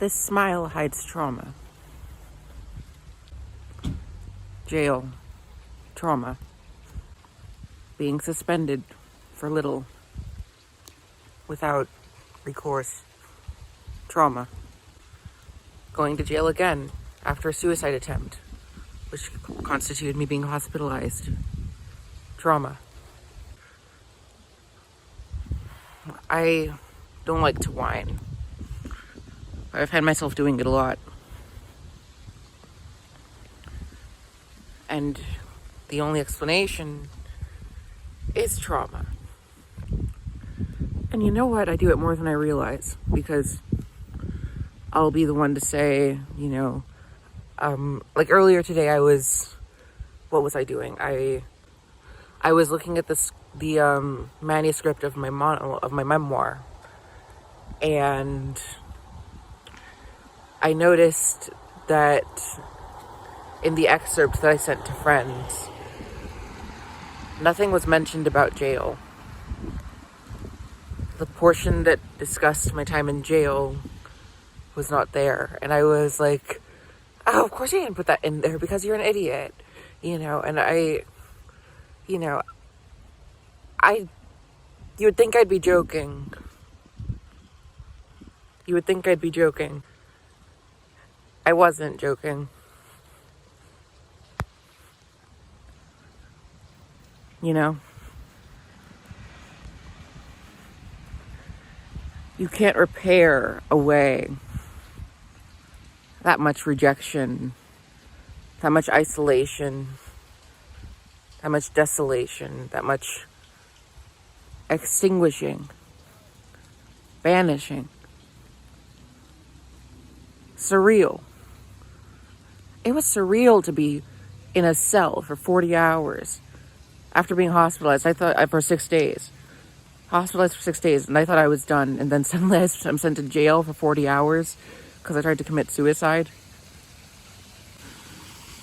This smile hides trauma. Jail. Trauma. Being suspended for little without recourse. Trauma. Going to jail again after a suicide attempt, which constituted me being hospitalized. Trauma. I don't like to whine. I've had myself doing it a lot. And the only explanation is trauma. And you know what? I do it more than I realize, because I'll be the one to say, like earlier today what was I doing? I was looking at the manuscript of my memoir, and I noticed that in the excerpt that I sent to friends, nothing was mentioned about jail. The portion that discussed my time in jail was not there. And I was like, oh, of course you didn't put that in there because you're an idiot. And you would think I'd be joking. I wasn't joking. You can't repair away that much rejection, that much isolation, that much desolation, that much extinguishing, vanishing. Surreal. It was surreal to be in a cell for 40 hours after being hospitalized. I thought for 6 days. Hospitalized for 6 days, and I thought I was done. And then suddenly I'm sent to jail for 40 hours because I tried to commit suicide.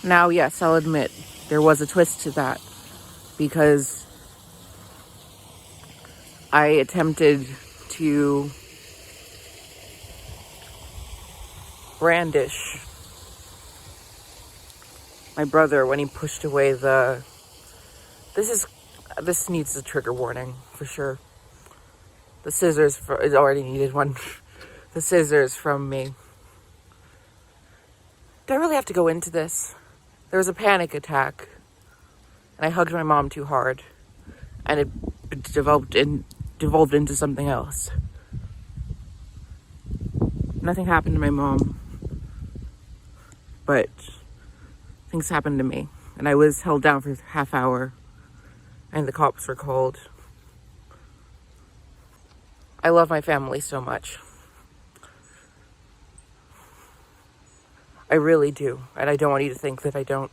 Now, yes, I'll admit there was a twist to that, because I attempted to brandish my brother when he pushed away this needs a trigger warning for sure. The scissors, it already needed one. The scissors from me. Do I really have to go into this? There was a panic attack, and I hugged my mom too hard, and it devolved into something else. Nothing happened to my mom, but things happened to me, and I was held down for a half hour, and the cops were called. I love my family so much. I really do, and I don't want you to think that I don't.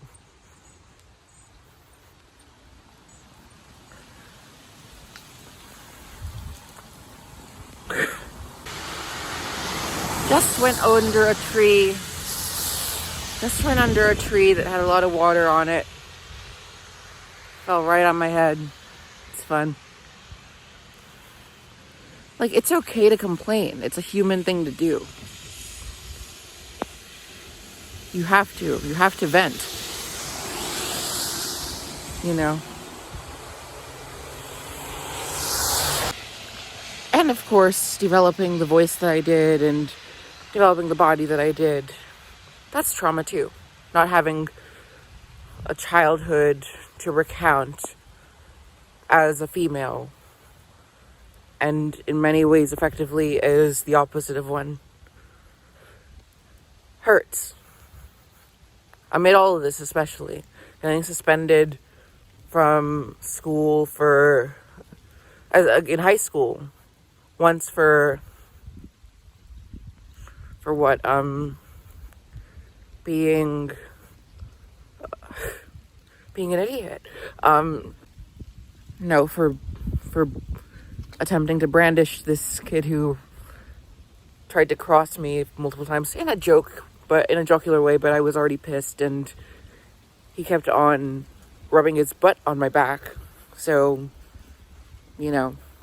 Just went under a tree that had a lot of water on it. Fell right on my head. It's fun. Like, it's okay to complain. It's a human thing to do. You have to vent. And of course, developing the voice that I did and developing the body that I did, that's trauma too. Not having a childhood to recount as a female, and in many ways effectively as the opposite of one, hurts. Amid all of this, especially getting suspended from school in high school, once for what? Being an idiot. No, for attempting to brandish this kid who tried to cross me multiple times in a jocular way, but I was already pissed, and he kept on rubbing his butt on my back. So,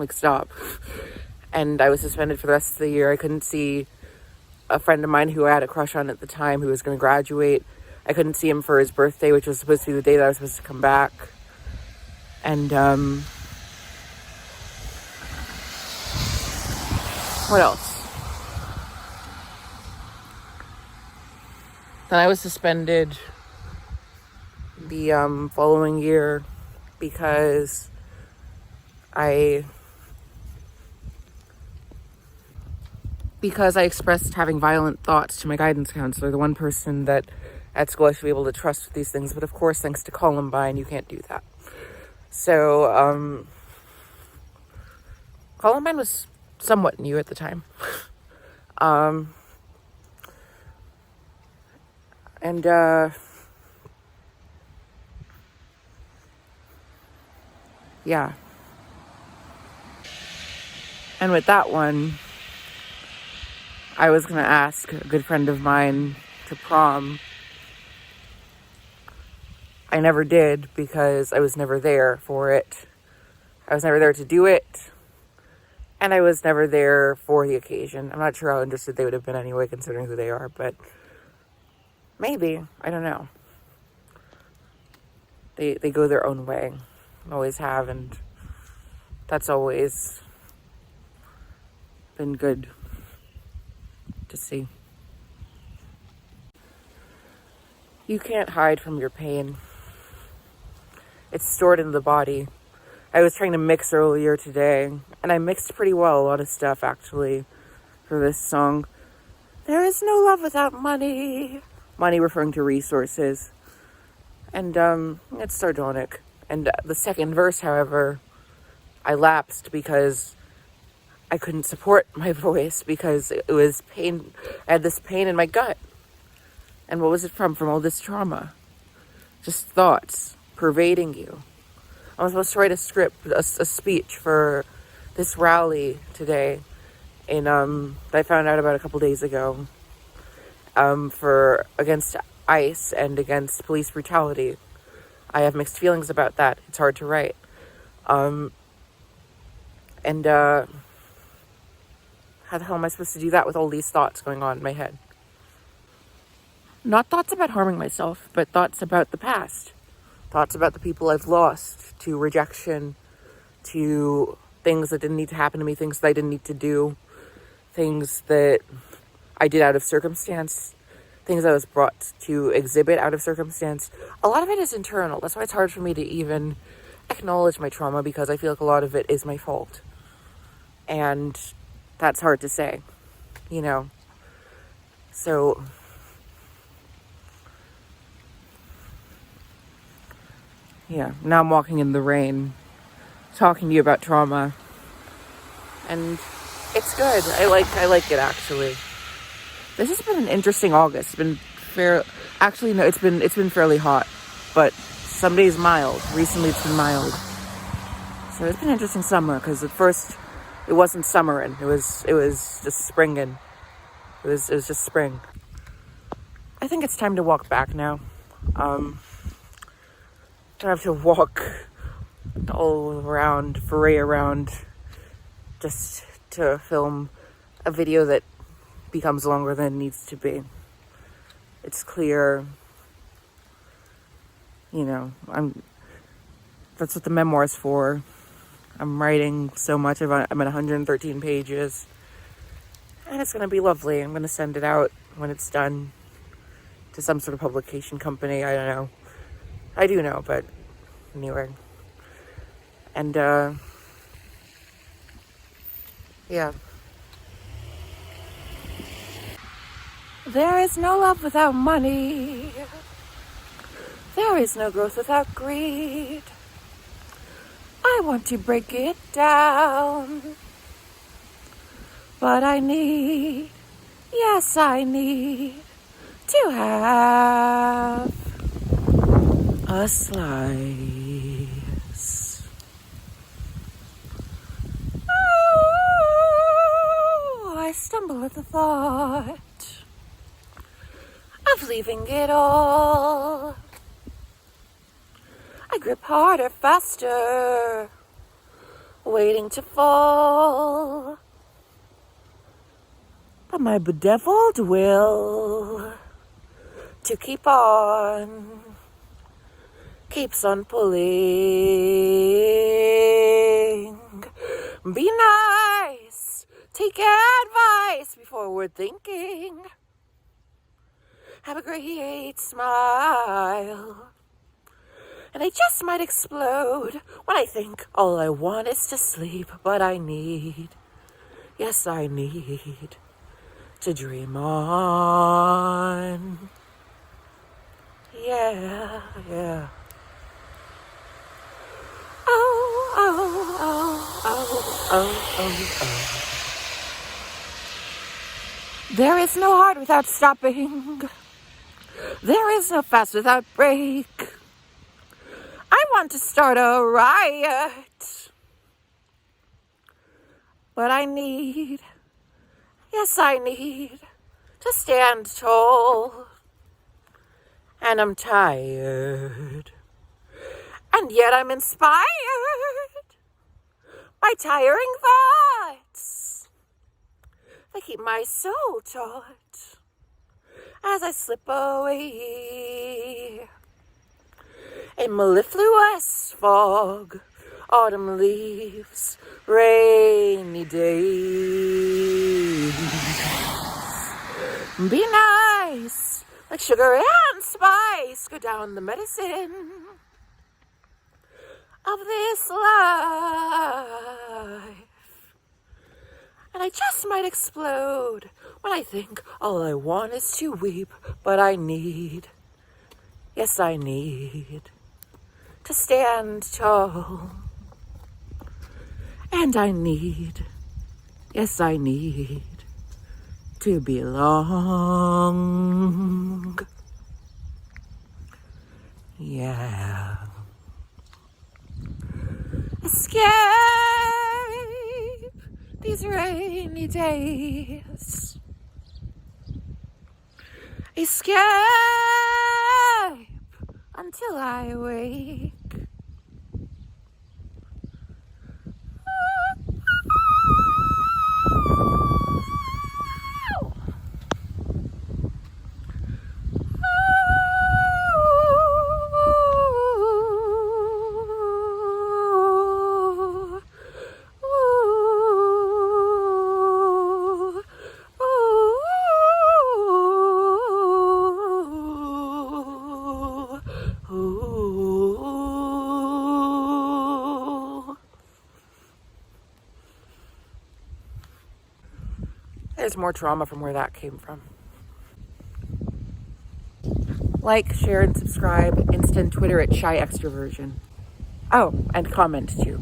stop. And I was suspended for the rest of the year. I couldn't see a friend of mine who I had a crush on at the time who was going to graduate. I couldn't see him for his birthday, which was supposed to be the day that I was supposed to come back. And, what else? Then I was suspended the following year because I expressed having violent thoughts to my guidance counselor, the one person that at school I should be able to trust with these things. But of course, thanks to Columbine, you can't do that. So, Columbine was somewhat new at the time. Yeah. And with that one, I was going to ask a good friend of mine to prom. I never did because I was never there for it. I was never there to do it. And I was never there for the occasion. I'm not sure how interested they would have been anyway, considering who they are, but maybe. I don't know. They go their own way. Always have, and that's always been good to see. You can't hide from your pain. It's stored in the body. I was trying to mix earlier today, and I mixed pretty well, a lot of stuff actually, for this song. There is no love without money. Money referring to resources. And it's sardonic. And the second verse, however, I lapsed because I couldn't support my voice because it was pain. I had this pain in my gut. And what was it from? From all this trauma. Just thoughts pervading you. I was supposed to write a script, a speech for this rally today that I found out about a couple days ago, for against ICE and against police brutality. I have mixed feelings about that. It's hard to write. How the hell am I supposed to do that with all these thoughts going on in my head? Not thoughts about harming myself, but thoughts about the past. Thoughts about the people I've lost to rejection, to things that didn't need to happen to me, things that I didn't need to do, things that I did out of circumstance, things I was brought to exhibit out of circumstance. A lot of it is internal. That's why it's hard for me to even acknowledge my trauma, because I feel like a lot of it is my fault. And that's hard to say, you know. So yeah, now I'm walking in the rain, talking to you about trauma, and it's good. I like it actually. This has been an interesting August. It's been actually no, it's been fairly hot, but some days mild. Recently, it's been mild. So it's been an interesting summer because at first it wasn't summerin'. It was just springin'. It was just spring. I think it's time to walk back now. Don't have to walk all around, foray around, just to film a video that becomes longer than it needs to be. It's clear, you know, that's what the memoir's for. I'm writing so much. I'm at 113 pages, and it's going to be lovely. I'm going to send it out when it's done to some sort of publication company. I don't know. I do know, but anyway. And, yeah. There is no love without money. There is no growth without greed. I want to break it down. But I need, yes, I need to have a slice. Oh, I stumble at the thought of leaving it all. I grip harder, faster, waiting to fall. But my bedeviled will to keep on keeps on pulling. Be nice, take advice before we're thinking. Have a great smile, and I just might explode when I think all I want is to sleep. But I need, yes, I need to dream on. Yeah, yeah. Oh, oh, oh, oh, oh, oh, oh. There is no heart without stopping. There is no fast without break. I want to start a riot, but I need, yes, I need to stand tall. And I'm tired, and yet I'm inspired by tiring thoughts that keep my soul taut as I slip away. A mellifluous fog, autumn leaves, rainy days. Be nice, like sugar and spice, go down the medicine of this life. And I just might explode when I think all I want is to weep. But I need, yes, I need to stand tall. And I need, yes, I need to belong. Yeah. Escape these rainy days. Escape until I wake. There's more trauma from where that came from. Like, share, and subscribe. Instant Twitter at Shy Extroversion. Oh, and comment too.